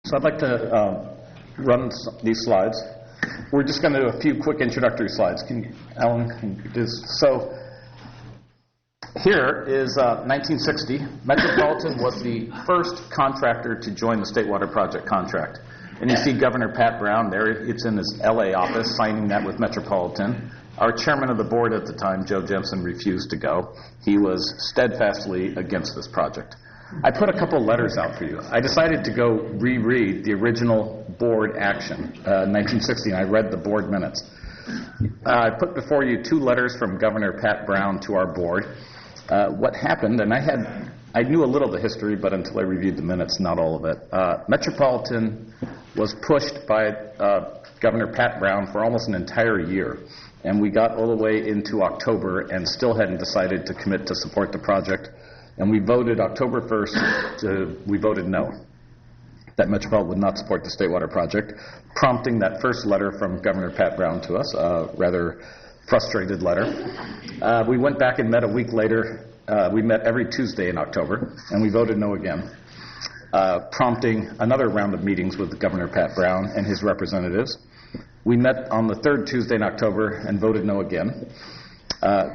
So I'd like to run these slides. We're just going to do a few quick introductory slides. Alan, can you do this? So here is 1960. Metropolitan was the first contractor to join the State Water Project contract. And you see Governor Pat Brown there. It's in his L.A. office signing that with Metropolitan. Our chairman of the board at the time, Joe Jensen, refused to go. He was steadfastly against this project. I put a couple letters out for you. I decided to go reread the original board action, 1960, and I read the board minutes. I put before you two letters from Governor Pat Brown to our board. What happened, and I knew a little of the history, but until I reviewed the minutes, not all of it. Metropolitan was pushed by Governor Pat Brown for almost an entire year, and we got all the way into October and still hadn't decided to commit to support the project. And we voted October 1st, we voted no, that Metropolitan would not support the State Water Project, prompting that first letter from Governor Pat Brown to us, a rather frustrated letter. We went back and met a week later. We met every Tuesday in October, and we voted no again, prompting another round of meetings with Governor Pat Brown and his representatives. We met on the third Tuesday in October and voted no again.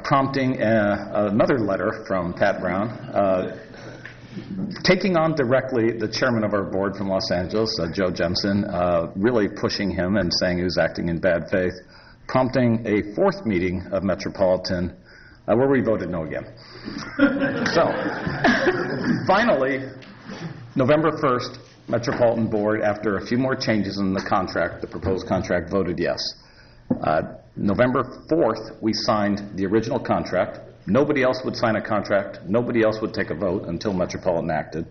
Prompting another letter from Pat Brown, taking on directly the chairman of our board from Los Angeles, Joe Jensen, really pushing him and saying he was acting in bad faith, prompting a fourth meeting of Metropolitan where we voted no again. So, finally, November 1st, Metropolitan Board, after a few more changes in the contract, the proposed contract, voted yes. November 4th, we signed the original contract. Nobody else would sign a contract. Nobody else would take a vote until Metropolitan acted.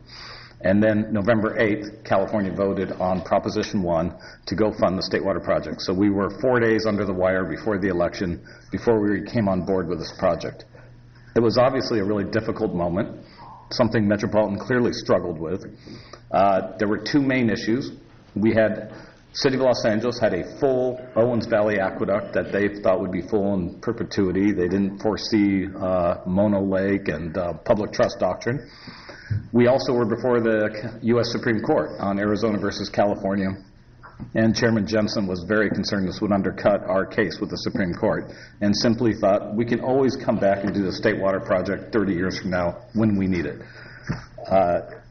And then November 8th, California voted on Proposition 1 to go fund the State Water Project. So we were 4 days under the wire before the election, before we came on board with this project. It was obviously a really difficult moment, something Metropolitan clearly struggled with. There were two main issues. We had City of Los Angeles had a full Owens Valley aqueduct that they thought would be full in perpetuity. They didn't foresee Mono Lake and public trust doctrine. We also were before the U.S. Supreme Court on Arizona versus California, and Chairman Jensen was very concerned this would undercut our case with the Supreme Court and simply thought we can always come back and do the State Water Project 30 years from now when we need it.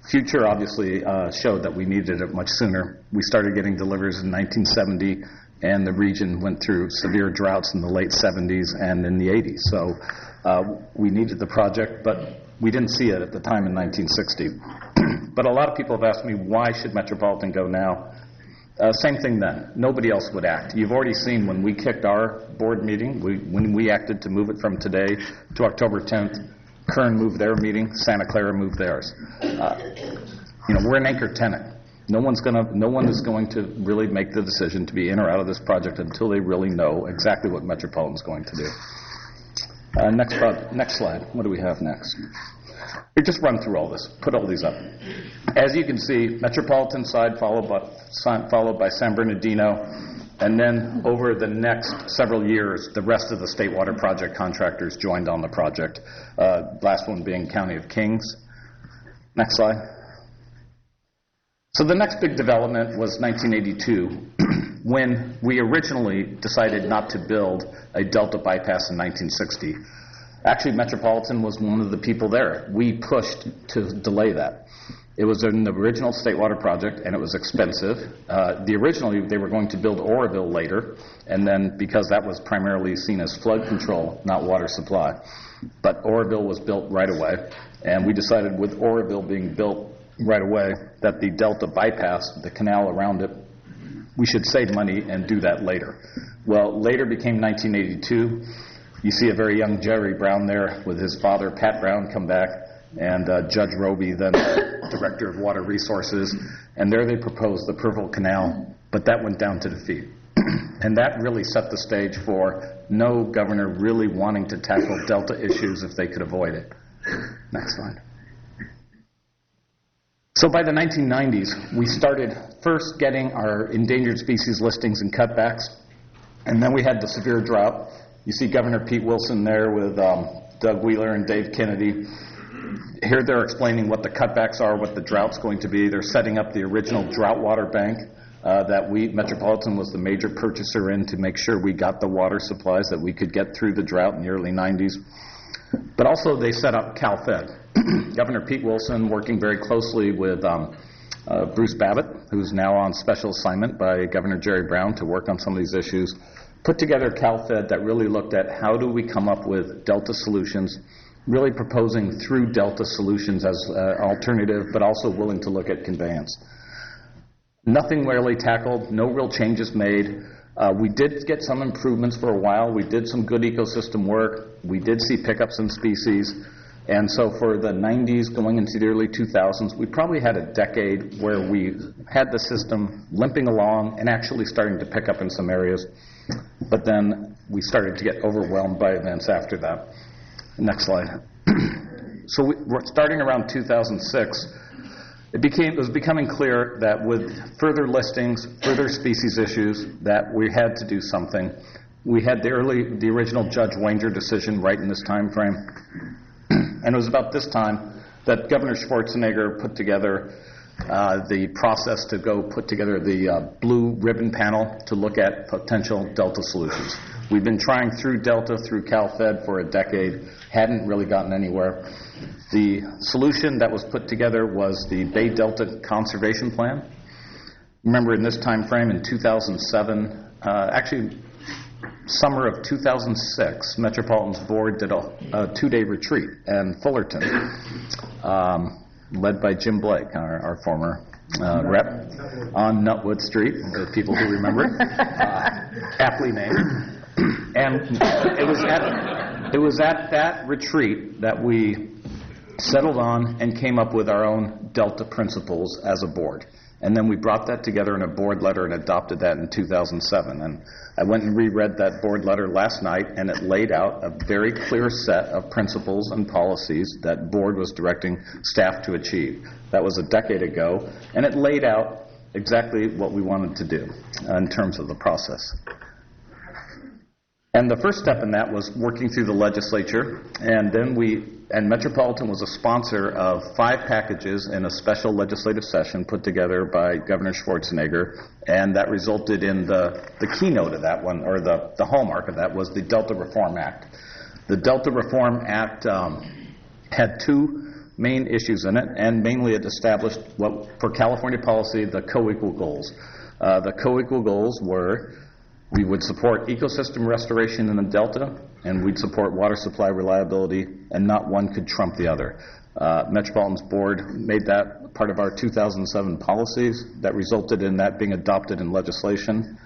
Future obviously showed that we needed it much sooner. We started getting deliveries in 1970, and the region went through severe droughts in the late 70s and in the 80s. So we needed the project, but we didn't see it at the time in 1960. But a lot of people have asked me, why should Metropolitan go now? Same thing then. Nobody else would act. You've already seen when we kicked our board meeting, when we acted to move it from today to October 10th, Kern moved their meeting, Santa Clara moved theirs. We're an anchor tenant. No one is going to really make the decision to be in or out of this project until they really know exactly what Metropolitan is going to do. Next slide. What do we have next? We just run through all this, put all these up. As you can see, Metropolitan side followed by San Bernardino, and then over the next several years, the rest of the State Water Project contractors joined on the project, last one being County of Kings. Next slide. So the next big development was 1982, when we originally decided not to build a Delta bypass in 1960. Actually, Metropolitan was one of the people there. We pushed to delay that. It was in the original State Water Project, and it was expensive. Originally, they were going to build Oroville later, and then because that was primarily seen as flood control, not water supply. But Oroville was built right away, and we decided with Oroville being built right away that the Delta bypass, the canal around it, we should save money and do that later. Well, later became 1982. You see a very young Jerry Brown there with his father, Pat Brown, come back, and Judge Roby, then Director of Water Resources, and there they proposed the Peripheral Canal, but that went down to defeat. And that really set the stage for no governor really wanting to tackle Delta issues if they could avoid it. Next slide. So by the 1990s, we started first getting our endangered species listings and cutbacks, and then we had the severe drought. You see Governor Pete Wilson there with Doug Wheeler and Dave Kennedy. Here they're explaining what the cutbacks are, what the drought's going to be. They're setting up the original drought water bank that Metropolitan was the major purchaser in to make sure we got the water supplies that we could get through the drought in the early 90s. But also they set up CalFed. Governor Pete Wilson, working very closely with Bruce Babbitt, who's now on special assignment by Governor Jerry Brown to work on some of these issues, put together CalFed that really looked at how do we come up with Delta solutions, really proposing through Delta solutions as alternative, but also willing to look at conveyance. Nothing really tackled, no real changes made. We did get some improvements for a while. We did some good ecosystem work. We did see pickups in species. And so for the 90s going into the early 2000s, we probably had a decade where we had the system limping along and actually starting to pick up in some areas. But then we started to get overwhelmed by events after that. Next slide. So we're starting around 2006. It was becoming clear that with further listings, further species issues, that we had to do something. We had the original Judge Wanger decision right in this time frame. And it was about this time that Governor Schwarzenegger put together the process to go put together the blue ribbon panel to look at potential Delta solutions. We've been trying through Delta, through CalFed for a decade, hadn't really gotten anywhere. The solution that was put together was the Bay Delta Conservation Plan. Remember in this time frame in 2007, actually summer of 2006, Metropolitan's board did a two-day retreat in Fullerton, led by Jim Blake, our former rep, on Nutwood Street, the people who remember it, aptly named. And it was at that retreat that we settled on and came up with our own Delta principles as a board. And then we brought that together in a board letter and adopted that in 2007. And I went and reread that board letter last night, and it laid out a very clear set of principles and policies that board was directing staff to achieve. That was a decade ago, and it laid out exactly what we wanted to do in terms of the process. And the first step in that was working through the legislature, and then Metropolitan was a sponsor of 5 packages in a special legislative session put together by Governor Schwarzenegger, and that resulted in the keynote of that one, or the hallmark of that, was the Delta Reform Act. The Delta Reform Act had 2 main issues in it, and mainly it established, for California policy, the co-equal goals. The co-equal goals were: we would support ecosystem restoration in the Delta, and we'd support water supply reliability, and not one could trump the other. Metropolitan's board made that part of our 2007 policies that resulted in that being adopted in legislation.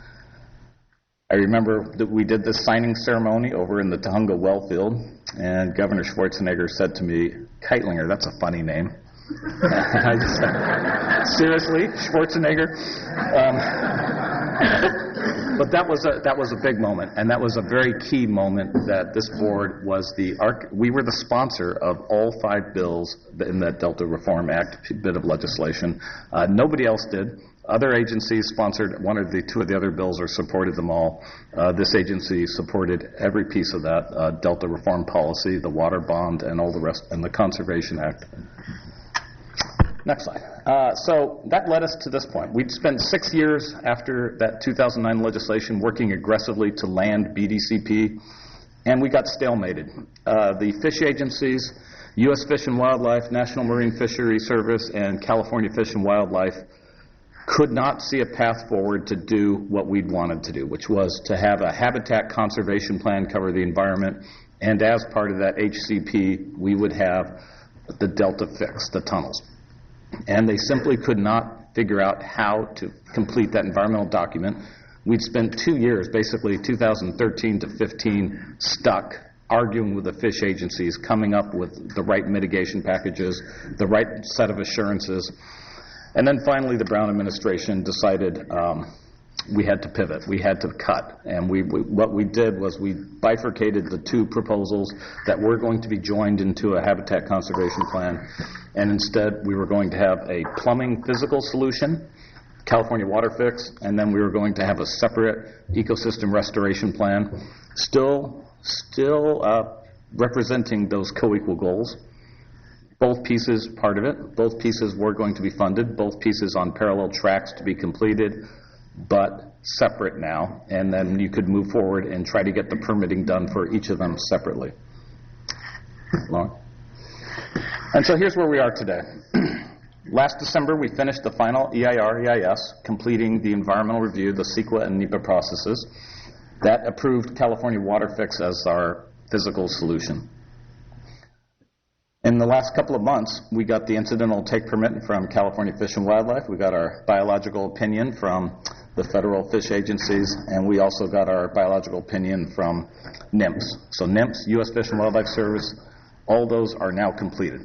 I remember that we did this signing ceremony over in the Tahunga well field, and Governor Schwarzenegger said to me, "Kightlinger, that's a funny name." And I just said, "Seriously, Schwarzenegger?" But that was a big moment, and that was a very key moment that this board was we were the sponsor of all 5 bills in that Delta Reform Act bit of legislation. Nobody else did. Other agencies sponsored 1 or 2 of the other bills or supported them all. This agency supported every piece of that Delta Reform policy, the water bond, and all the rest, and the Conservation Act. Next slide. So that led us to this point. We'd spent 6 years after that 2009 legislation working aggressively to land BDCP, and we got stalemated. The fish agencies, U.S. Fish and Wildlife, National Marine Fishery Service, and California Fish and Wildlife could not see a path forward to do what we'd wanted to do, which was to have a habitat conservation plan cover the environment, and as part of that HCP, we would have the Delta fix, the tunnels. And they simply could not figure out how to complete that environmental document. We'd spent 2 years, basically 2013 to 15, stuck arguing with the fish agencies, coming up with the right mitigation packages, the right set of assurances. And then finally the Brown administration decided we had to pivot, we had to cut. And what we did was we bifurcated the 2 proposals that were going to be joined into a habitat conservation plan. And instead, we were going to have a plumbing physical solution, California Water Fix, and then we were going to have a separate ecosystem restoration plan, still representing those co-equal goals. Both pieces, part of it, both pieces were going to be funded, both pieces on parallel tracks to be completed, but separate now, and then you could move forward and try to get the permitting done for each of them separately. Lauren? And so here's where we are today. Last December, we finished the final EIR-EIS, completing the environmental review, the CEQA and NEPA processes. That approved California Water Fix as our physical solution. In the last couple of months, we got the incidental take permit from California Fish and Wildlife. We got our biological opinion from the federal fish agencies, and we also got our biological opinion from NIMS. So NIMS, U.S. Fish and Wildlife Service, all those are now completed.